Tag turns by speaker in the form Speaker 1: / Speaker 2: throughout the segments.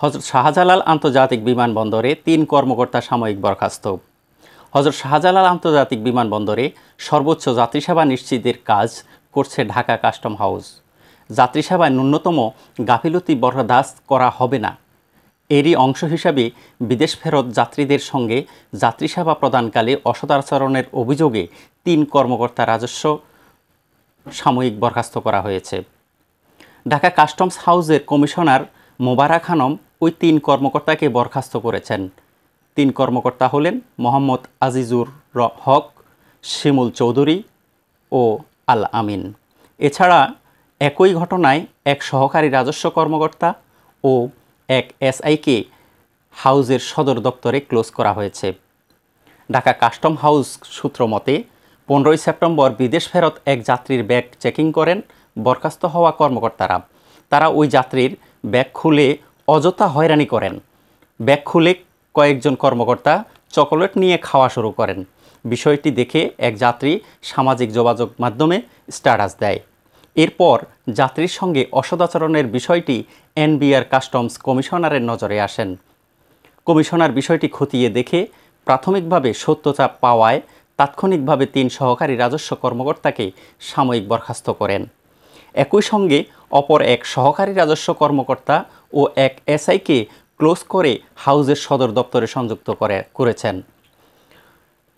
Speaker 1: হযরত শাহজালাল আন্তর্জাতিক বিমানবন্দরে ৩ কর্মকর্তা সাময়িক বরখাস্ত। হযরত শাহজালাল আন্তর্জাতিক বিমানবন্দরে সর্বোচ্চ যাত্রীসেবা নিশ্চিতের কাজ করছে ঢাকা কাস্টম হাউস। যাত্রীসেবায় ন্যূনতম গাফিলতি বরদাস্ত করা হবে না। এরই অংশ হিসাবে বিদেশ ফেরত যাত্রীদের সঙ্গে যাত্রীসেবা প্রদানকালে অসদাচরণের অভিযোগে ৩ কর্মকর্তা রাজস্ব সাময়িক বরখাস্ত করা হয়েছে। ঢাকা কাস্টমস হাউসের কমিশনার মোবারক খানম ওই ৩ কর্মকর্তাকে বরখাস্ত করেছেন। ৩ কর্মকর্তা হলেন মোহাম্মদ আজিজুর হক, শিমুল চৌধুরী ও আল আমিন। এছাড়া একই ঘটনায় এক সহকারী রাজস্ব কর্মকর্তা ও এক এসআইকে হাউজের সদর দপ্তরে ক্লোজ করা হয়েছে। ঢাকা কাস্টম হাউস সূত্র মতে 15ই সেপ্টেম্বর বিদেশ ফেরত এক যাত্রীর ব্যাগ চেকিং করেন বরখাস্ত হওয়া কর্মকর্তারা। তারা ওই যাত্রীর ব্যাগ খুলে অযথা হয়রানি করেন। ব্যাগ খুলে কয়েকজন কর্মকর্তা চকোলেট নিয়ে খাওয়া শুরু করেন। বিষয়টি দেখে এক যাত্রী সামাজিক যোগাযোগ মাধ্যমে স্ট্যাটাস দেয়। এরপর যাত্রীর সঙ্গে অসদাচরণের বিষয়টি এনবিআর কাস্টমস কমিশনারের নজরে আসেন। কমিশনার বিষয়টি খতিয়ে দেখে প্রাথমিকভাবে সত্যতা পাওয়ায় তাৎক্ষণিকভাবে ৩ সহকারী রাজস্ব কর্মকর্তাকে সাময়িক বরখাস্ত করেন। একই সঙ্গে অপর এক সহকারী রাজস্ব কর্মকর্তা ও এক এসআইকে ক্লোজ করে হাউজের সদর দপ্তরে সংযুক্ত করেছেন।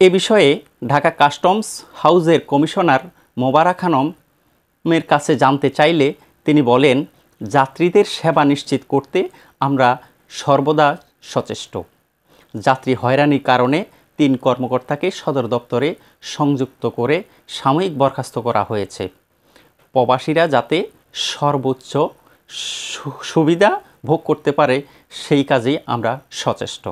Speaker 1: এ বিষয়ে ঢাকা কাস্টমস হাউজের কমিশনার মোবারক খানমের কাছে জানতে চাইলে তিনি বলেন, যাত্রীদের সেবা নিশ্চিত করতে আমরা সর্বদা সচেষ্ট। যাত্রী হয়রানির কারণে ৩ কর্মকর্তাকে সদর দপ্তরে সংযুক্ত করে সাময়িক বরখাস্ত করা হয়েছে। প্রবাসীরা যাতে সর্বোচ্চ সুবিধা ভোগ করতে পারে সেই কাজেই আমরা সচেষ্ট।